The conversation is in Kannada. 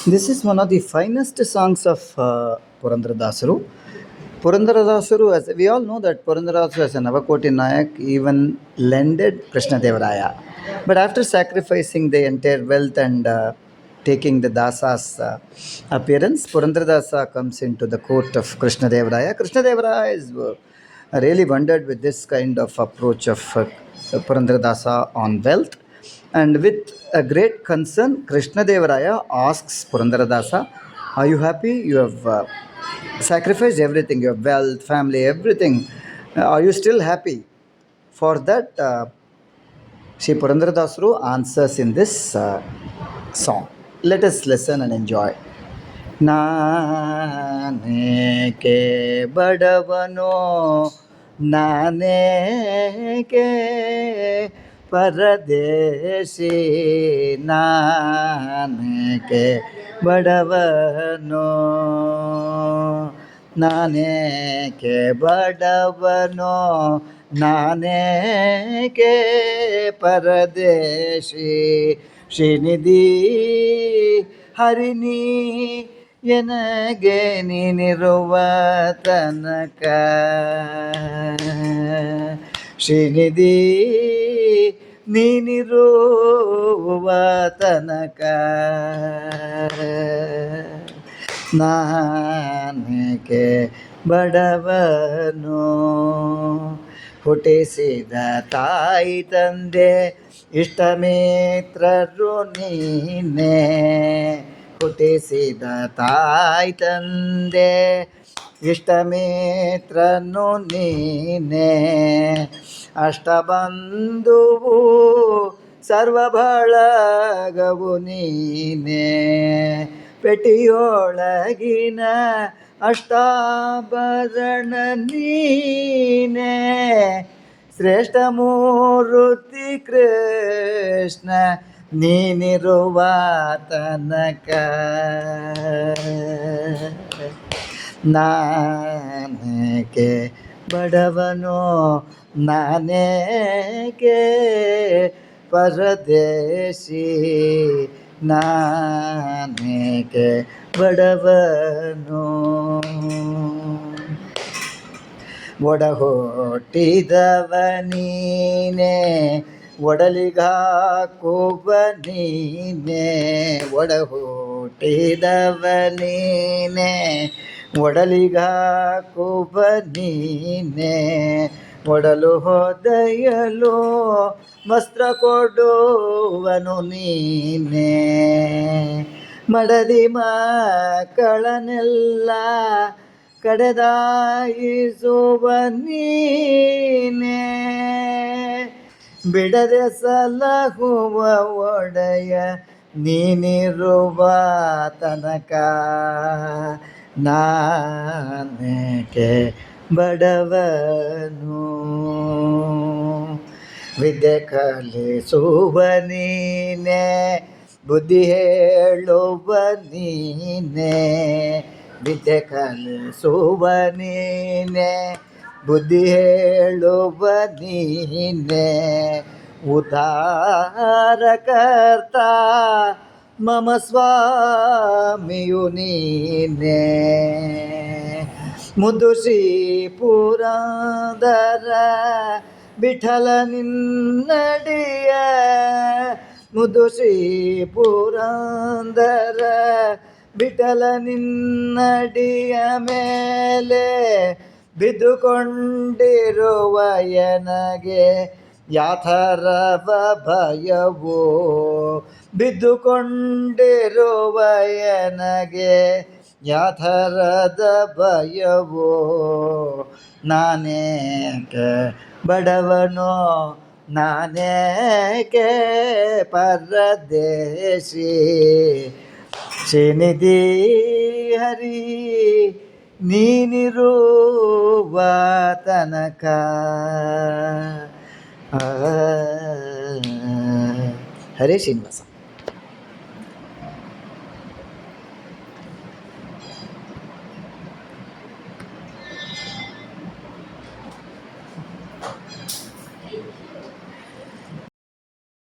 This is one of the finest songs of Purandaradasaru. Purandaradasaru, as we all know that Purandaradasaru as a Navakoti Nayak even lended Krishna Devaraya. But after sacrificing the entire wealth and taking the Dasa's appearance, Purandaradasa comes into the court of Krishna Devaraya. Krishna Devaraya is really wondered with this kind of approach of Purandaradasa on wealth. And with a great concern, Krishna Devaraya asks Purandaradasa, are you happy? You have sacrificed everything, your wealth, family, everything. Are you still happy? For that, Sri Purandaradasru answers in this song. Let us listen and enjoy. नाने के बड़वनो नाने के परदेसी नाने के बड़वनो नाने के बड़वनो नाने के परदेशी ಶ್ರೀನಿಧಿ ಹರಿಣಿ ಎನಗೆ ನೀನಿರುವ ತನಕ ಶ್ರೀನಿಧಿ ನೀನಿರುವ ತನಕ ನಾನೇಕೆ ಬಡವನು ಹುಟ್ಟಿಸಿದ ತಾಯಿ ತಂದೆ ಇಷ್ಟಮಿತ್ರರು ನೀನೆ ಹುಟ್ಟಿಸಿದ ತಾಯಿ ತಂದೆ ಇಷ್ಟಮಿತ್ರನು ನೀನೆ ಅಷ್ಟಬಂಧುವು ಸರ್ವಬಳಗವು ನೀನೆ ಪೆಟ್ಟಿಯೊಳಗಿನ ಅಷ್ಟಾಭರಣ ನೀನೆ ಶ್ರೇಷ್ಠ ಮೂರ್ತಿ ಕೃಷ್ಣ ನೀನಿರುವ ತನಕ ನಾನೇಕೆ ಬಡವನೋ ನಾನೇಕೆ ಪರದೇಶಿ ನಾನೇಕೆ ಬಡವನೋ ಒಡಹುಟ್ಟಿದವ ನೀನೆ ಒಡಲಿಗಾಕುವ ನೀನೆ ಒಡಹುಟ್ಟಿದವ ನೀನೆ ಒಡಲಿಗಾಕುವ ನೀನೆ ಒಡಲು ಹೋದಯಲು ವಸ್ತ್ರ ಕೊಡುವನು ನೀನೆ ಮಡದಿ ಮಕ್ಕಳನ್ನೆಲ್ಲ ಕಡೆದಾಯಿಸುವ ನೀನೆ ಬಿಡದೆ ಸಲಹುವ ಒಡೆಯ ನೀನಿರುವ ತನಕ ನಾನೇಕೆ ಬಡವನು ವಿದ್ಯೆ ಕಲಿಸುವ ನೀನೆ ಬುದ್ಧಿ ಹೇಳುವ ನೀನೆ ವಿದ್ಯೆ ಕಲಿಸುವ ನೀನೆ ಬುದ್ಧಿ ಹೇಳುವ ನೀನೆ ಉದ್ಧಾರಕರ್ತ ಮಮ ಸ್ವಾಮಿಯು ನೀನೆ ಮುದ್ದು ಶ್ರೀ ಪುರಂದರ ವಿಠಲ ನಿನ್ನಡಿಯ ಮುದ್ದು ಶ್ರೀ ಪುರಂದರ ವಿಠಲ ನಿನ್ನಡಿಯ ಮೇಲೆ ಬಿದ್ದುಕೊಂಡಿರುವ ಎನಗೆ ಯಾಥರವ ಭಯವೋ ಬಿದ್ದುಕೊಂಡಿರುವ ಎನಗೆ ಯಾಥರದ ಭಯವೋ ನಾನೇಕೆ ಬಡವನೋ ನಾನೇಕೆ ಪರದೇಶಿ ಶ್ರೀನಿಧಿ ಹರಿ ನೀನಿರುವ ತನಕ ಹರೇ ಶ್ರೀನಿವಾಸ.